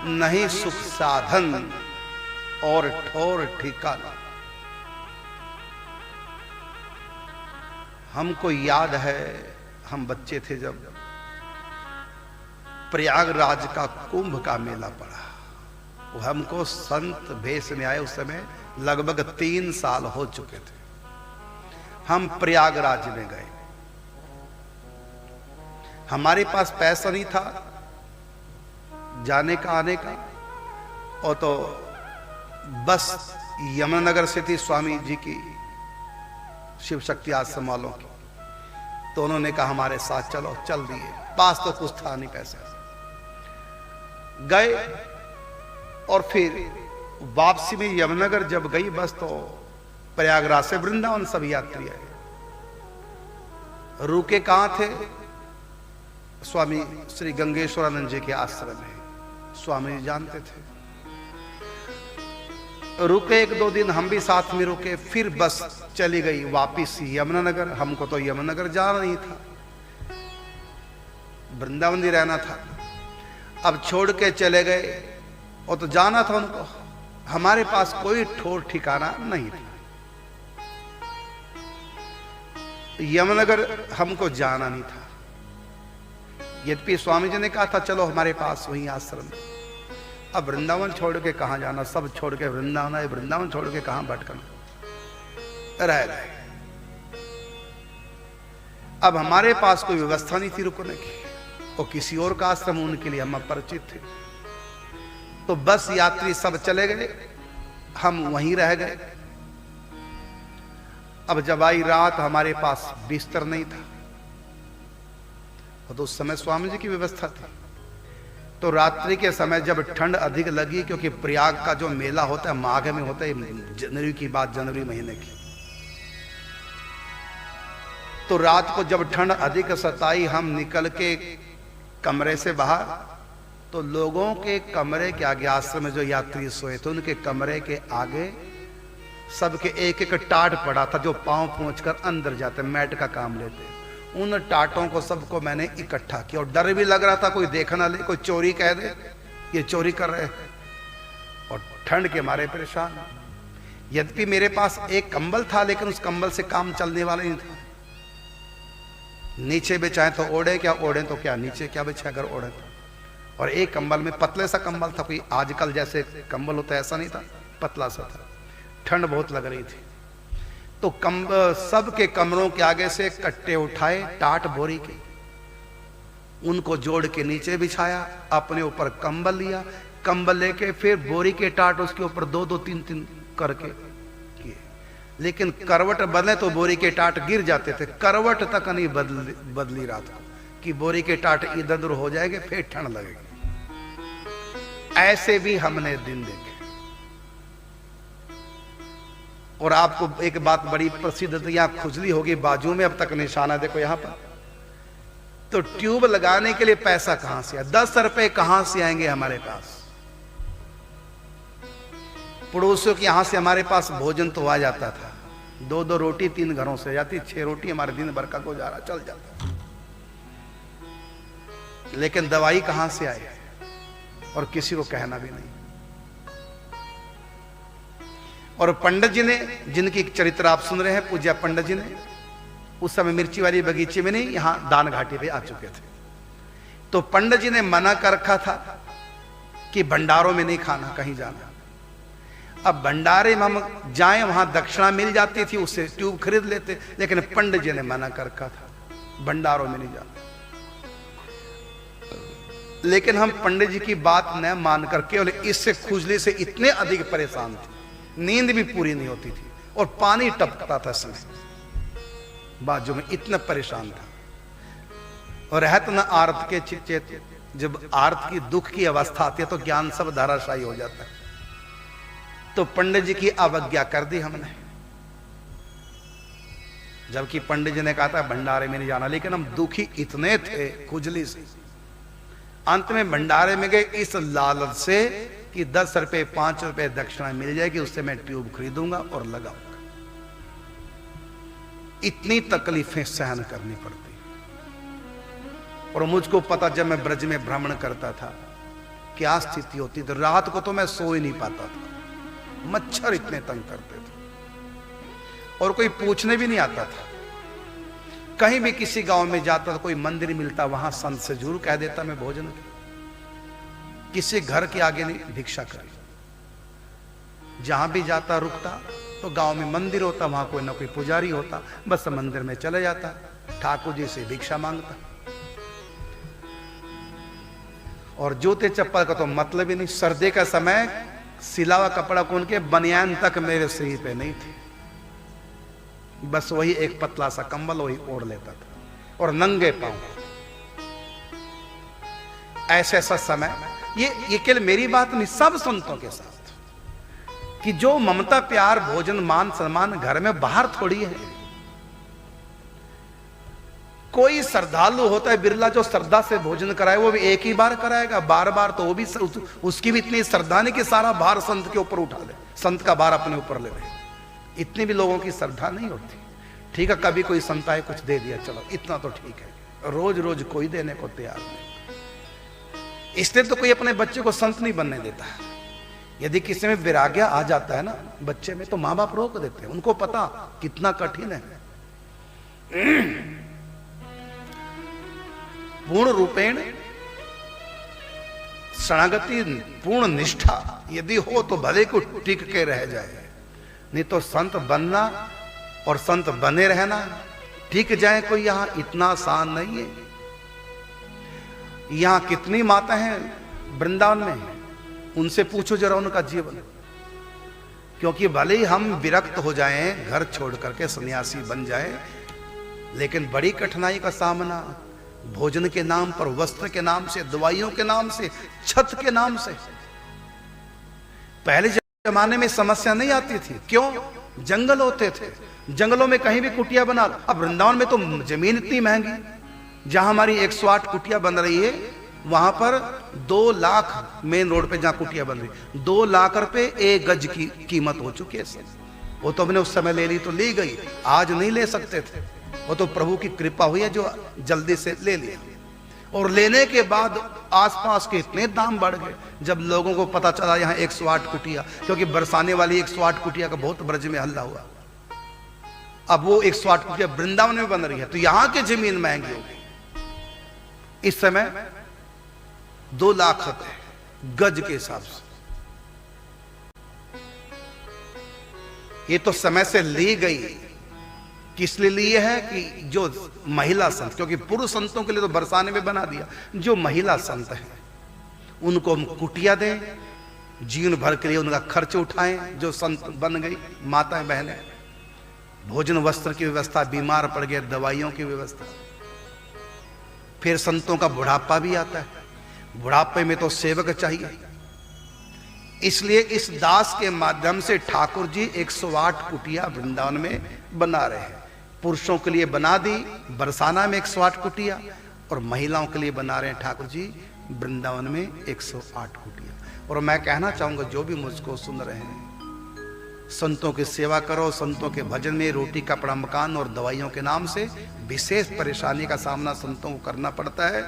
नहीं सुख साधन और ठोर ठिकाना। हमको याद है, हम बच्चे थे जब प्रयागराज का कुंभ का मेला पड़ा, वो हमको संत भेष में आए, उस समय लगभग 3 साल हो चुके थे। हम प्रयागराज में गए, हमारे पास पैसा नहीं था जाने का आने का, और तो बस यमुनानगर से थी स्वामी जी की शिव शक्ति आश्रम वालों की, तो उन्होंने कहा हमारे साथ चलो, चल दिए। पास तो कुछ था नहीं, पैसे गए। और फिर वापसी में यमुनानगर जब गई बस, तो प्रयागराज से वृंदावन सब यात्री आए। रुके कहां थे? स्वामी श्री गंगेश्वरानंद जी के आश्रम में, स्वामी जी जानते थे। रुके 1-2 दिन, हम भी साथ में रुके, फिर बस चली गई वापिस यमुनानगर। हमको तो यमुनानगर जाना नहीं था, वृंदावन ही रहना था। अब छोड़ के चले गए, और तो जाना था उनको, हमारे पास कोई ठोर ठिकाना नहीं था। यमुनानगर हमको जाना नहीं था, यद्यपि स्वामी जी ने कहा था चलो हमारे पास वहीं आश्रम। अब वृंदावन छोड़ के कहां जाना, सब छोड़ के वृंदावन आए, वृंदावन छोड़ के कहां भटकना, रह गए। अब हमारे पास कोई व्यवस्था नहीं थी रुकने की, और किसी और का आश्रम उनके लिए हम अपरिचित थे। तो बस यात्री सब चले गए, हम वहीं रह गए। अब जब आई रात, हमारे पास बिस्तर नहीं था, तो उस समय स्वामी जी की व्यवस्था थी। तो रात्रि के समय जब ठंड अधिक लगी, क्योंकि प्रयाग का जो मेला होता है माघ में होता है, जनवरी की बात, जनवरी महीने की, तो रात को जब ठंड अधिक सताई, हम निकल के कमरे से बाहर, तो लोगों के कमरे के आगे, आश्रम में जो यात्री सोए थे उनके कमरे के आगे सबके एक एक टाट पड़ा था, जो पांव पहुंचकर अंदर जाते, मैट का काम लेते। उन टाटों को सबको मैंने इकट्ठा किया, और डर भी लग रहा था कोई देख ना ले, कोई चोरी कह दे ये चोरी कर रहे, और ठंड के मारे परेशान। यद्यपि मेरे पास एक कंबल था, लेकिन उस कंबल से काम चलने वाला नहीं था। नीचे बिछाए तो ओढ़े, क्या ओढ़े तो क्या नीचे क्या बिछा कर ओढ़े, और एक कंबल में पतले सा कंबल था, कोई आजकल जैसे कंबल होता है ऐसा नहीं था, पतला सा था। ठंड बहुत लग रही थी, तो सब के कमरों के आगे से कट्टे उठाए टाट बोरी के, उनको जोड़ के नीचे बिछाया, अपने ऊपर कंबल लिया, कंबल लेके फिर बोरी के टाट उसके ऊपर 2-2, 3-3 करके किए। लेकिन करवट बदले तो बोरी के टाट गिर जाते थे, करवट तक नहीं बदली रात को, कि बोरी के टाट इधर उधर हो जाएंगे, फिर ठंड लगेगी। ऐसे भी हमने दिन देखे। और आपको एक बात बड़ी प्रसिद्ध, तो यहां खुजली होगी बाजू में, अब तक निशाना देखो यहां पर। तो ट्यूब लगाने के लिए पैसा कहां से, 10 रुपए कहां से आएंगे हमारे पास? पड़ोसियों के यहां से हमारे पास भोजन तो आ जाता था, 2-2 रोटी 3 घरों से जाती, 6 रोटी हमारे दिन भर का गुजारा चल जाता। लेकिन दवाई कहां से आए, और किसी को कहना भी नहीं। और पंडित जी ने, जिनकी चरित्र आप सुन रहे हैं, पूज्य पंडित जी ने, उस समय मिर्ची वाली बगीचे में नहीं, यहां दान घाटी पे आ चुके थे। तो पंडित जी ने मना कर रखा था कि भंडारों में नहीं खाना, कहीं जाना। अब भंडारे में हम जाएं, वहां दक्षिणा मिल जाती थी, उससे ट्यूब खरीद लेते, लेकिन पंडित जी ने मना कर रखा था, भंडारों में नहीं जाना। लेकिन हम पंडित जी की बात न मानकर केवल इससे खुजली से इतने अधिक परेशान थे, नींद भी पूरी नहीं होती थी, और पानी टपकता था इसमें बाजू में, इतना परेशान था। और रहत न आर्त के चेत, जब आर्त की दुख की अवस्था आती है तो ज्ञान सब धाराशायी हो जाता है। तो पंडित जी की अवज्ञा कर दी हमने, जबकि पंडित जी ने कहा था भंडारे में नहीं जाना, लेकिन हम दुखी इतने थे खुजली से, अंत में भंडारे में गए इस लालच से कि 10 रुपए 5 रुपए दक्षिणा मिल जाएगी, उससे मैं ट्यूब खरीदूंगा और लगाऊंगा। इतनी तकलीफें सहन करनी पड़ती। और मुझको पता, जब मैं ब्रज में भ्रमण करता था क्या स्थिति होती थी। रात को तो मैं सो ही नहीं पाता था, मच्छर इतने तंग करते थे और कोई पूछने भी नहीं आता था। कहीं भी किसी गांव में जाता तो कोई मंदिर मिलता, वहां संत से जरूर कह देता मैं भोजन किसी घर के आगे नहीं भिक्षा करी। जहां भी जाता रुकता तो गांव में मंदिर होता, वहां कोई ना कोई पुजारी होता, बस मंदिर में चले जाता, ठाकुर जी से भिक्षा मांगता। और जूते चप्पल का तो मतलब ही नहीं। सर्दी का समय सिला हुआ कपड़ा कौन के बनियान तक मेरे शरीर पे नहीं थे, बस वही एक पतला सा कंबल वही ओढ़ लेता था और नंगे पांव। ऐसे ऐसा समय, ये केवल मेरी बात नहीं, सब संतों के साथ, कि जो ममता प्यार भोजन मान सम्मान घर में बाहर थोड़ी है। कोई श्रद्धालु होता है बिरला जो श्रद्धा से भोजन कराए, वो भी एक ही बार कराएगा, बार बार तो वो भी उसकी भी इतनी श्रद्धा नहीं कि सारा भार संत के ऊपर उठा ले, संत का भार अपने ऊपर ले ले। इतनी भी लोगों की श्रद्धा नहीं होती। ठीक है, कभी कोई संत आए कुछ दे दिया, चलो इतना तो ठीक है, रोज रोज कोई देने को तैयार नहीं। इसलिए तो कोई अपने बच्चे को संत नहीं बनने देता। यदि किसी में वैराग्य आ जाता है ना बच्चे में, तो माँ बाप रोक देते हैं, उनको पता कितना कठिन है। पूर्ण रूपेण शरणागति, पूर्ण निष्ठा यदि हो तो भले को टिक के रह जाए, नहीं तो संत बनना और संत बने रहना टिक जाए कोई यहां इतना आसान नहीं है। यहां कितनी माता हैं वृंदावन में, उनसे पूछो जरा उनका जीवन। क्योंकि भले ही हम विरक्त हो जाएं, घर छोड़ करके सन्यासी बन जाएं, लेकिन बड़ी कठिनाई का सामना भोजन के नाम पर, वस्त्र के नाम से, दवाइयों के नाम से, छत के नाम से। पहले जमाने में समस्या नहीं आती थी, क्यों? जंगल होते थे, जंगलों में कहीं भी कुटिया बना। अब वृंदावन में तो जमीन इतनी महंगी, जहां हमारी 108 कुटिया बन रही है, वहां पर 2 लाख मेन रोड पे जहां कुटिया बन रही, 2 लाख रुपए 1 गज की कीमत हो चुकी है। वो तो हमने उस समय ले ली तो ली गई, आज नहीं ले सकते थे। वो तो प्रभु की कृपा हुई है जो जल्दी से ले लिया। और लेने के बाद आसपास के इतने दाम बढ़ गए, जब लोगों को पता चला यहाँ 108 कुटिया, क्योंकि बरसाने वाली 108 कुटिया का बहुत ब्रज में हल्ला हुआ। अब वो 108 कुटिया वृंदावन में बन रही है, तो यहाँ की जमीन महंगी हो गई। इस समय 2 लाख रुपए गज के हिसाब से। ये तो समय से ली गई। किस लिए ली है? कि जो महिला संत, क्योंकि पुरुष संतों के लिए तो बरसाने में बना दिया, जो महिला संत है उनको हम कुटिया दें, जीवन भर के लिए उनका खर्च उठाएं। जो संत बन गई माताएं बहनें, भोजन वस्त्र की व्यवस्था, बीमार पड़ गए दवाइयों की व्यवस्था। फिर संतों का बुढ़ापा भी आता है, बुढ़ापे में तो सेवक चाहिए। इसलिए इस दास के माध्यम से ठाकुर जी 108 कुटिया वृंदावन में बना रहे हैं। पुरुषों के लिए बना दी बरसाना में 108 कुटिया, और महिलाओं के लिए बना रहे हैं ठाकुर जी वृंदावन में 108 कुटिया। और मैं कहना चाहूंगा जो भी मुझको सुन रहे हैं, संतों की सेवा करो। संतों के भजन में रोटी कपड़ा मकान और दवाइयों के नाम से विशेष परेशानी का सामना संतों को करना पड़ता है,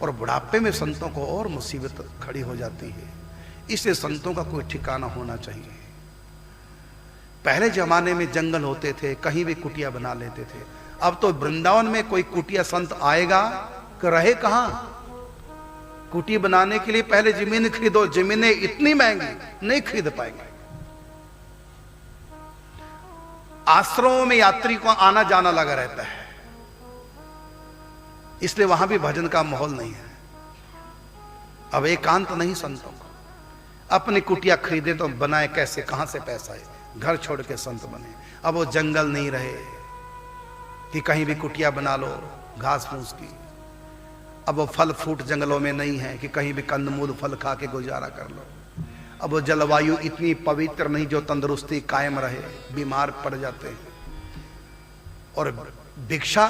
और बुढ़ापे में संतों को और मुसीबत खड़ी हो जाती है। इसलिए संतों का कोई ठिकाना होना चाहिए। पहले जमाने में जंगल होते थे, कहीं भी कुटिया बना लेते थे। अब तो वृंदावन में कोई कुटिया संत आएगा कि रहे कहां? कुटी बनाने के लिए पहले जमीन खरीदो, जमीनें इतनी महंगी नहीं खरीद पाएंगे। आश्रमों में यात्री को आना जाना लगा रहता है, इसलिए वहां भी भजन का माहौल नहीं है। अब एकांत नहीं संतों को, अपनी कुटिया खरीदे तो बनाए कैसे, कहां से पैसा है? घर छोड़ के संत बने। अब वो जंगल नहीं रहे कि कहीं भी कुटिया बना लो घास फूस की। अब वो फल फ्रूट जंगलों में नहीं है कि कहीं भी कंदमूल फल खा के गुजारा कर लो। अब वो जलवायु इतनी पवित्र नहीं जो तंदुरुस्ती कायम रहे, बीमार पड़ जाते हैं। और भिक्षा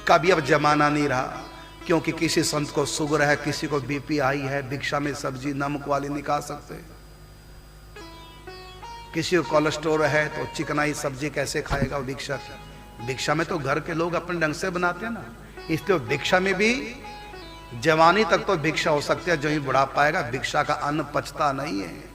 का भी अब जमाना नहीं रहा, क्योंकि किसी संत को शुगर है, किसी को बीपी हाई है, भिक्षा में सब्जी नमक वाली निकाल सकते। किसी को कोलेस्ट्रॉल है तो चिकनाई सब्जी कैसे खाएगा वो भिक्षा में तो घर के लोग अपने ढंग से बनाते हैं ना। इसलिए भिक्षा में भी जवानी तक तो भिक्षा हो सकती है, जो ही बुढ़ापा आएगा भिक्षा का अन्न पचता नहीं है।